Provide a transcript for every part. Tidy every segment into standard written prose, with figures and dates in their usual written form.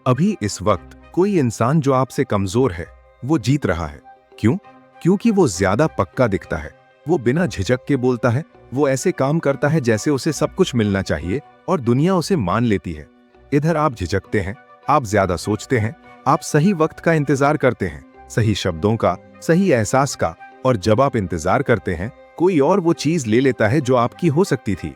अभी इस वक्त कोई इंसान जो आपसे कमजोर है वो जीत रहा है। क्यों? क्योंकि वो ज्यादा पक्का दिखता है, वो बिना झिझक के बोलता है, वो ऐसे काम करता है जैसे उसे सब कुछ मिलना चाहिए और दुनिया उसे मान लेती है। इधर आप झिझकते हैं, आप ज्यादा सोचते हैं, आप सही वक्त का इंतजार करते हैं, सही शब्दों का, सही एहसास का, और जब आप इंतजार करते हैं कोई और वो चीज ले लेता है जो आपकी हो सकती थी।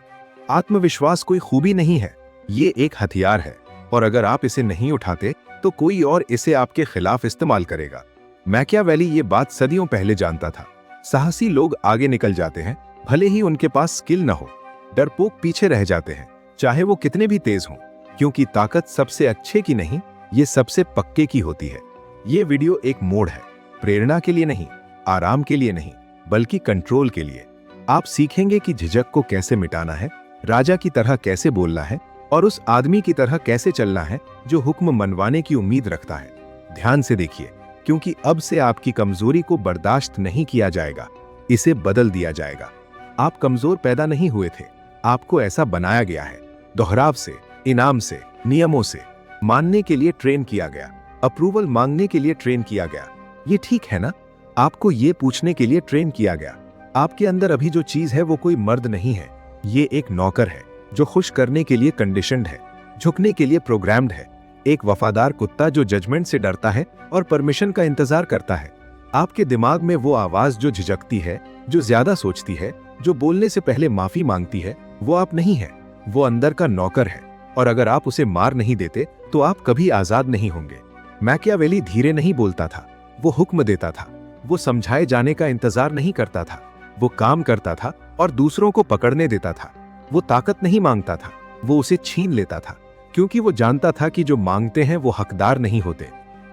आत्मविश्वास कोई खूबी नहीं है, ये एक हथियार है, और अगर आप इसे नहीं उठाते तो कोई और इसे आपके खिलाफ इस्तेमाल करेगा। मैकियावेली ये बात सदियों पहले जानता था। साहसी लोग आगे निकल जाते हैं भले ही उनके पास स्किल न हो, डरपोक पीछे रह जाते हैं चाहे वो कितने भी तेज हों, क्योंकि ताकत सबसे अच्छे की नहीं, ये सबसे पक्के की होती है। ये वीडियो एक मोड़ है, प्रेरणा के लिए नहीं, आराम के लिए नहीं, बल्कि कंट्रोल के लिए। आप सीखेंगे कि झिझक को कैसे मिटाना है, राजा की तरह कैसे बोलना है, और उस आदमी की तरह कैसे चलना है जो हुक्म मनवाने की उम्मीद रखता है। ध्यान से देखिए, क्योंकि अब से आपकी कमजोरी को बर्दाश्त नहीं किया जाएगा, इसे बदल दिया जाएगा। आप कमजोर पैदा नहीं हुए थे, आपको ऐसा बनाया गया है। दोहराव से, इनाम से, नियमों से मानने के लिए ट्रेन किया गया, अप्रूवल मांगने के लिए ट्रेन किया गया। ये ठीक है ना? आपको ये पूछने के लिए ट्रेन किया गया। आपके अंदर अभी जो चीज है वो कोई मर्द नहीं है, ये एक नौकर है जो खुश करने के लिए कंडीशनड है, झुकने के लिए प्रोग्राम्ड है। एक वफादार कुत्ता जो जजमेंट से डरता है और परमिशन का इंतजार करता है। आपके दिमाग में वो आवाज जो झिझकती है, जो ज्यादा सोचती है, जो बोलने से पहले माफी मांगती है, वो आप नहीं है, वो अंदर का नौकर है। और अगर आप उसे मार नहीं देते तो आप कभी आजाद नहीं होंगे। मैकियावेली धीरे नहीं बोलता था, वो हुक्म देता था। वो समझाए जाने का इंतजार नहीं करता था, वो काम करता था और दूसरों को पकड़ने देता था। वो ताकत नहीं मांगता था, वो उसे छीन लेता था, क्योंकि वो जानता था कि जो मांगते हैं वो हकदार नहीं होते।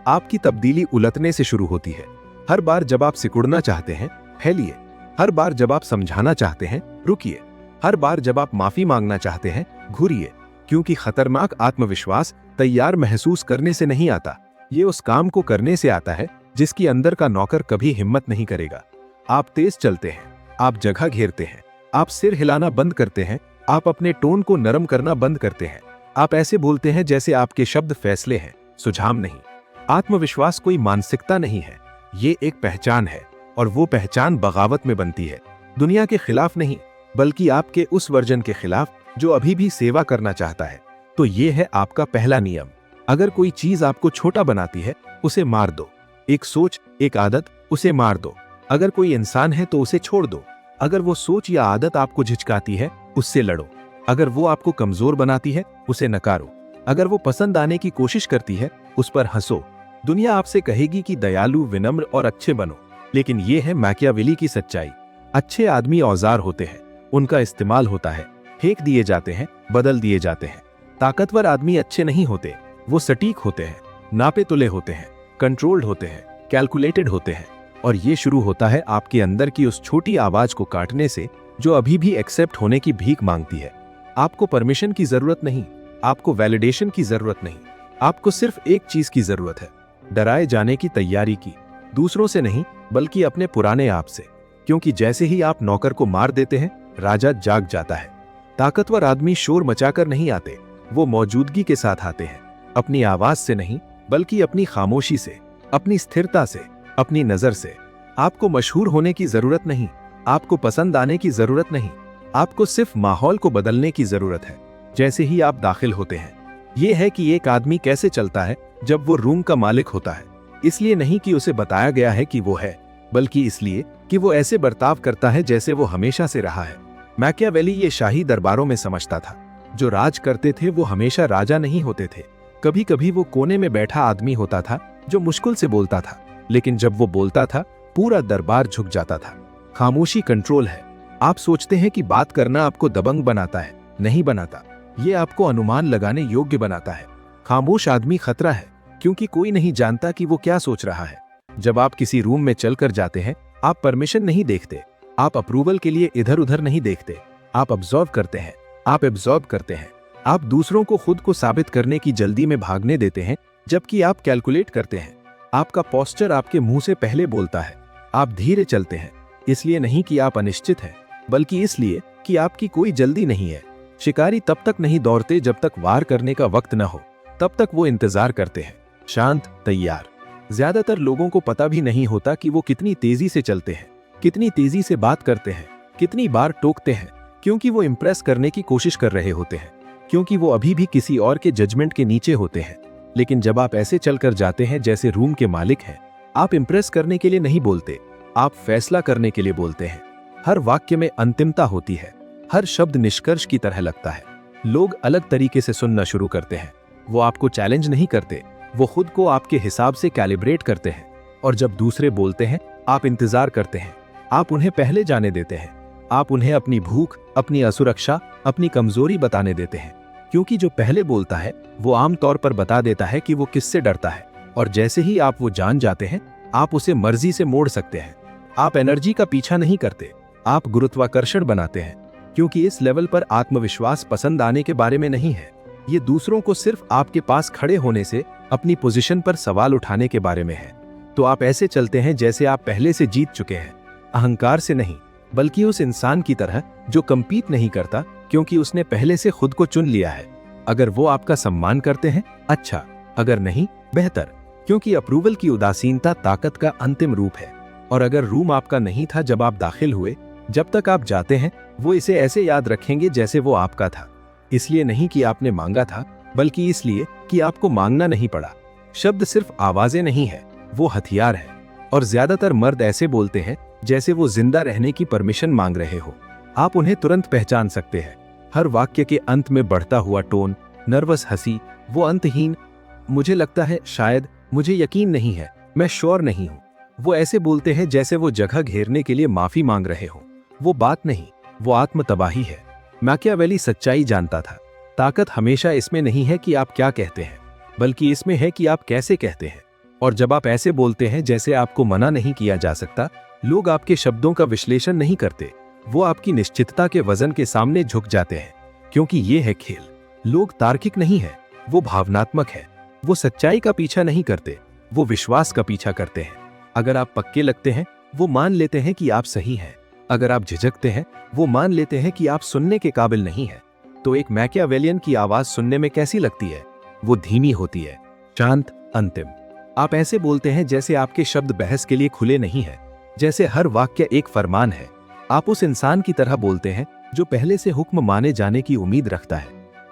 आपकी तब्दीली उलटने से शुरू होती है। हर बार जब आप सिकुड़ना चाहते हैं, फैलिए। हर बार जब आप समझाना चाहते हैं, रुकिए। हर बार जब आप माफी मांगना चाहते हैं, घूरिए। क्योंकि खतरनाक आत्मविश्वास तैयार महसूस करने से नहीं आता, ये उस काम को करने से आता है जिसकी अंदर का नौकर कभी हिम्मत नहीं करेगा। आप तेज चलते हैं, आप जगह घेरते हैं, आप सिर हिलाना बंद करते हैं, आप अपने टोन को नरम करना बंद करते हैं। आप ऐसे बोलते हैं जैसे आपके शब्द फैसले हैं, सुझाव नहीं। आत्मविश्वास कोई मानसिकता नहीं है, ये एक पहचान है, और वो पहचान बगावत में बनती है। दुनिया के खिलाफ नहीं, बल्कि आपके उस वर्जन के खिलाफ जो अभी भी सेवा करना चाहता है। तो ये है आपका पहला नियम। अगर कोई चीज आपको छोटा बनाती है, उसे मार दो। एक सोच, एक आदत, उसे मार दो। अगर कोई इंसान है तो उसे छोड़ दो। अगर वो सोच या आदत आपको झिझकाती है, उससे लड़ो। अगर वो आपको कमजोर बनाती है, उसे नकारो। अगर वो पसंद आने की कोशिश करती है, उस पर हंसो। दुनिया आपसे कहेगी कि दयालु, विनम्र और अच्छे बनो, लेकिन ये है मैकियावेली की सच्चाई। अच्छे आदमी औजार होते हैं, उनका इस्तेमाल होता है, फेंक दिए जाते हैं, बदल दिए जाते हैं। ताकतवर आदमी अच्छे नहीं होते, वो सटीक होते हैं, नापे तुले होते हैं, कंट्रोल्ड होते हैं, कैलकुलेटेड होते हैं। और ये शुरू होता है आपके अंदर की उस छोटी आवाज को काटने से जो अभी भी एक्सेप्ट होने की भीख मांगती है। आपको परमिशन की जरूरत नहीं, आपको वैलिडेशन की जरूरत नहीं, आपको सिर्फ एक चीज की जरूरत है, डराए जाने की तैयारी की। दूसरों से नहीं, बल्कि अपने पुराने आप से। क्योंकि जैसे ही आप नौकर को मार देते हैं, राजा जाग जाता है। ताकतवर आदमी शोर मचाकर नहीं आते, वो मौजूदगी के साथ आते हैं। अपनी आवाज से नहीं, बल्कि अपनी खामोशी से, अपनी स्थिरता से, अपनी नजर से। आपको मशहूर होने की जरूरत नहीं, आपको पसंद आने की जरूरत नहीं, आपको सिर्फ माहौल को बदलने की जरूरत है। जैसे ही आप दाखिल होते हैं, यह है कि एक आदमी कैसे चलता है जब वो रूम का मालिक होता है। इसलिए नहीं कि उसे बताया गया है कि वो है, बल्कि इसलिए कि वो ऐसे बर्ताव करता है जैसे वो हमेशा से रहा है। मैकियावेली ये शाही दरबारों में समझता था, जो राज करते थे वो हमेशा राजा नहीं होते थे। कभी कभी वो कोने में बैठा आदमी होता था जो मुश्किल से बोलता था, लेकिन जब वो बोलता था पूरा दरबार झुक जाता था। खामोशी कंट्रोल है। आप सोचते हैं कि बात करना आपको दबंग बनाता है, नहीं बनाता। ये आपको अनुमान लगाने योग्य बनाता है। खामोश आदमी खतरा है, क्योंकि कोई नहीं जानता कि वो क्या सोच रहा है। जब आप किसी रूम में चलकर जाते हैं, आप परमिशन नहीं देखते, आप अप्रूवल के लिए इधर उधर नहीं देखते, आप ऑब्जर्व करते हैं, आप एब्जॉर्ब करते हैं। आप दूसरों को खुद को साबित करने की जल्दी में भागने देते हैं, जबकि आप कैलकुलेट करते हैं। आपका पोस्चर आपके मुंह से पहले बोलता है। आप धीरे चलते हैं, इसलिए नहीं कि आप अनिश्चित हैं, बल्कि इसलिए कि आपकी कोई जल्दी नहीं है। शिकारी तब तक नहीं दौड़ते जब तक वार करने का वक्त न हो। तब तक वो इंतजार करते हैं, शांत, तैयार। ज्यादातर लोगों को पता भी नहीं होता कि वो कितनी तेजी से चलते हैं, कितनी तेजी से बात करते हैं, कितनी बार टोकते हैं, क्योंकि वो इंप्रेस करने की कोशिश कर रहे होते हैं, क्योंकि वो अभी भी किसी और के जजमेंट के नीचे होते हैं। लेकिन जब आप ऐसे चलकर जाते हैं जैसे रूम के मालिक हैं, आप इंप्रेस करने के लिए नहीं बोलते, आप फैसला करने के लिए बोलते हैं। हर वाक्य में अंतिमता होती है, हर शब्द निष्कर्ष की तरह लगता है। लोग अलग तरीके से सुनना शुरू करते हैं। वो आपको चैलेंज नहीं करते, वो खुद को आपके हिसाब से कैलिब्रेट करते हैं। और जब दूसरे बोलते हैं, आप इंतजार करते हैं, आप उन्हें पहले जाने देते हैं। आप उन्हें अपनी भूख, अपनी असुरक्षा, अपनी कमजोरी बताने देते हैं, क्योंकि जो पहले बोलता है वो आमतौर पर बता देता है कि वो किससे डरता है। और जैसे ही आप वो जान जाते हैं, आप उसे मर्जी से मोड़ सकते हैं। आप एनर्जी का पीछा नहीं करते, आप गुरुत्वाकर्षण बनाते हैं, क्योंकि इस लेवल पर आत्मविश्वास पसंद आने के बारे में नहीं है। ये दूसरों को सिर्फ आपके पास खड़े होने से, अपनी पोजीशन पर सवाल उठाने के बारे में है। तो आप ऐसे चलते हैं जैसे आप पहले से जीत चुके हैं, अहंकार से नहीं, बल्कि उस इंसान की तरह जो कंपीट नहीं करता, क्योंकि उसने पहले से खुद को चुन लिया है। अगर वो आपका सम्मान करते हैं, अच्छा, अगर नहीं, बेहतर, क्योंकि अप्रूवल की उदासीनता ताकत का अंतिम रूप है। और अगर रूम आपका नहीं था जब आप दाखिल हुए, जब तक आप जाते हैं, वो इसे ऐसे याद रखेंगे जैसे वो आपका था। इसलिए नहीं कि आपने मांगा था, बल्कि इसलिए कि आपको मांगना नहीं पड़ा। शब्द सिर्फ आवाजें नहीं है, वो हथियार है। और ज्यादातर मर्द ऐसे बोलते हैं जैसे वो जिंदा रहने की परमिशन मांग रहे हो। आप उन्हें तुरंत पहचान सकते हैं। हर वाक्य के अंत में बढ़ता हुआ टोन, नर्वस हंसी, वो अंतहीन मुझे लगता है, शायद, मुझे यकीन नहीं है, मैं श्योर नहीं हूं। वो ऐसे बोलते हैं जैसे वो जगह घेरने के लिए माफी मांग रहे हो। वो बात नहीं, वो आत्म तबाही है। मैकियावेली सच्चाई जानता था। ताकत हमेशा इसमें नहीं है कि आप क्या कहते हैं, बल्कि इसमें है कि आप कैसे कहते हैं। और जब आप ऐसे बोलते हैं जैसे आपको मना नहीं किया जा सकता, लोग आपके शब्दों का विश्लेषण नहीं करते, वो आपकी निश्चितता के वजन के सामने झुक जाते हैं, क्योंकि ये है खेल। लोग तार्किक नहीं है, वो भावनात्मक है। वो सच्चाई का पीछा नहीं करते, वो विश्वास का पीछा करते हैं। अगर आप पक्के लगते हैं, वो मान लेते हैं कि आप सही हैं। अगर आप झिझकते हैं, वो मान लेते हैं कि आप सुनने के काबिल नहीं है। तो एक मैकियावेलियन की आवाज सुनने में कैसी लगती है? वो धीमी होती है, शांत, अंतिम। आप ऐसे बोलते हैं जैसे आपके शब्द बहस के लिए खुले नहीं है, जैसे हर वाक्य एक फरमान है। आप उस इंसान की तरह बोलते हैं जो पहले से हुक्म माने जाने की उम्मीद रखता है।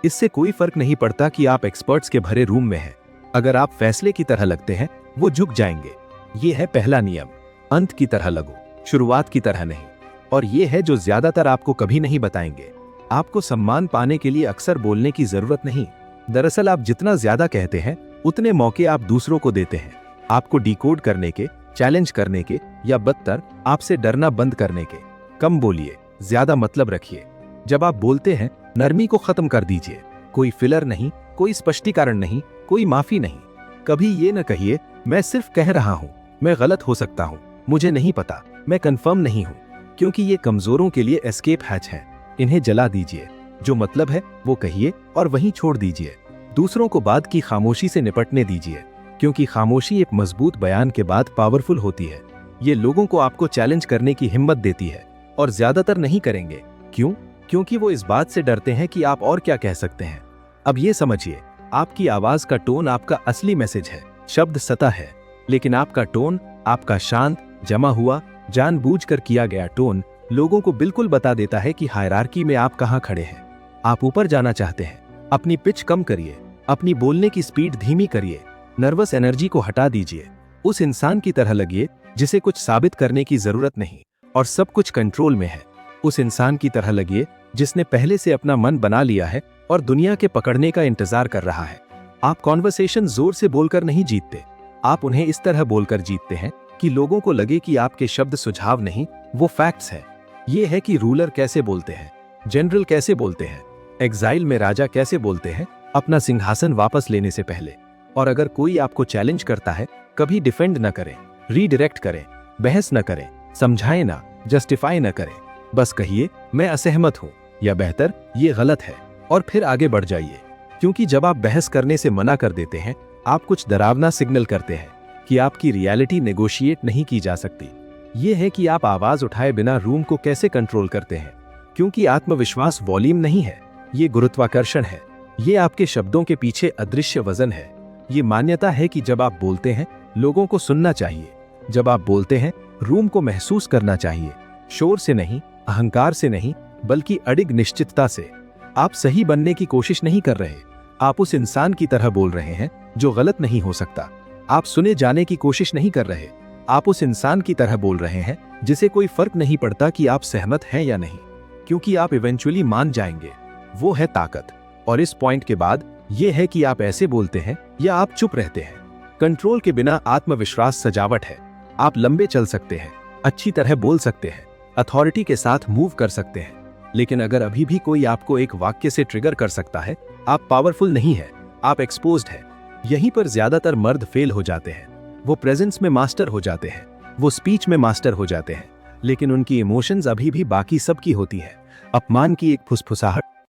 इससे कोई फर्क नहीं पड़ता कि आप एक्सपर्ट्स के भरे रूम में हैं। अगर आप फैसले की तरह लगते हैं, वो झुक जाएंगे। ये है पहला नियम, अंत की तरह लगो, शुरुआत की तरह नहीं। और ये है जो ज्यादातर आपको कभी नहीं बताएंगे। आपको सम्मान पाने के लिए अक्सर बोलने की जरूरत नहीं। दरअसल आप जितना ज्यादा कहते हैं, उतने मौके आप दूसरों को देते हैं, आपको डिकोड करने के, चैलेंज करने के, या बदतर आपसे डरना बंद करने के। कम बोलिए, ज्यादा मतलब रखिए। जब आप बोलते हैं, नरमी को खत्म कर दीजिए। कोई फिलर नहीं, कोई स्पष्टीकरण नहीं, कोई माफी नहीं। कभी ये न कहिए, मैं सिर्फ कह रहा हूं, मैं गलत हो सकता हूं, मुझे नहीं पता, मैं कंफर्म नहीं हूं, क्योंकि ये कमजोरों के लिए एस्केप हैच है। इन्हें जला दीजिए। जो मतलब है वो कहिए और वहीं छोड़ दीजिए। दूसरों को बात की खामोशी से निपटने दीजिए, क्योंकि खामोशी एक मजबूत बयान के बाद पावरफुल होती है। ये लोगों को आपको चैलेंज करने की हिम्मत देती है, और ज्यादातर नहीं करेंगे। क्यों? क्योंकि वो इस बात से डरते हैं कि आप और क्या कह सकते हैं। अब ये समझिए, आपकी आवाज का टोन आपका असली मैसेज है। शब्द सतह है, लेकिन आपका टोन, आपका शांत, जमा हुआ, जानबूझकर किया गया टोन लोगों को बिल्कुल बता देता है कि हायरार्की में आप कहां खड़े हैं। आप ऊपर जाना चाहते हैं, अपनी पिच कम करिए, अपनी बोलने की स्पीड धीमी करिए, नर्वस एनर्जी को हटा दीजिए। उस इंसान की तरह लगिए जिसे कुछ साबित करने की जरूरत नहीं और सब कुछ कंट्रोल में है। उस इंसान की तरह लगिए जिसने पहले से अपना मन बना लिया है और दुनिया के पकड़ने का इंतजार कर रहा है। आप कॉन्वर्सेशन जोर से बोलकर नहीं जीतते, आप उन्हें इस तरह बोलकर जीतते हैं कि लोगों को लगे कि आपके शब्द सुझाव नहीं, वो फैक्ट्स है। ये है कि रूलर कैसे बोलते हैं, जनरल कैसे बोलते हैं, एग्जाइल में राजा कैसे बोलते हैं, अपना सिंहासन वापस लेने से पहले। और अगर कोई आपको चैलेंज करता है, कभी डिफेंड न करें, रीडायरेक्ट करें, बहस न करें, समझाएं ना, जस्टिफाई न करें। बस कहिए, मैं असहमत हूं, या बेहतर, ये गलत है, और फिर आगे बढ़ जाइए। क्योंकि जब आप बहस करने से मना कर देते हैं, आप कुछ डरावना सिग्नल करते हैं कि आपकी रियलिटी नेगोशिएट नहीं की जा सकती। ये है कि आप आवाज उठाए बिना रूम को कैसे कंट्रोल करते हैं। क्योंकि आत्मविश्वास वॉल्यूम नहीं है, ये गुरुत्वाकर्षण है। ये आपके शब्दों के पीछे अदृश्य वजन है। ये मान्यता है कि जब आप बोलते हैं लोगों को सुनना चाहिए। जब आप बोलते हैं रूम को महसूस करना चाहिए, शोर से नहीं, अहंकार से नहीं, बल्कि अडिग निश्चितता से। आप सही बनने की कोशिश नहीं कर रहे, आप उस इंसान की तरह बोल रहे हैं जो गलत नहीं हो सकता। आप सुने जाने की कोशिश नहीं कर रहे, आप उस इंसान की तरह बोल रहे हैं जिसे कोई फर्क नहीं पड़ता कि आप सहमत हैं या नहीं, क्योंकि आप इवेंचुअली मान जाएंगे। वो है ताकत। और इस पॉइंट के बाद ये है कि आप ऐसे बोलते हैं या आप चुप रहते हैं। कंट्रोल के बिना आत्मविश्वास सजावट है। आप लंबे चल सकते हैं, अच्छी तरह बोल सकते हैं, अथॉरिटी के साथ मूव कर सकते हैं, लेकिन अगर अभी भी कोई आपको एक वाक्य से ट्रिगर कर सकता है, आप पावरफुल नहीं है, आप एक्सपोज्ड हैं। यहीं पर ज्यादातर मर्द फेल हो जाते हैं। वो प्रेजेंस में मास्टर हो जाते हैं, वो स्पीच में मास्टर हो जाते हैं, लेकिन उनकी इमोशंस अभी भी बाकी सब की होती है। अपमान की एक फुसफुसाहट,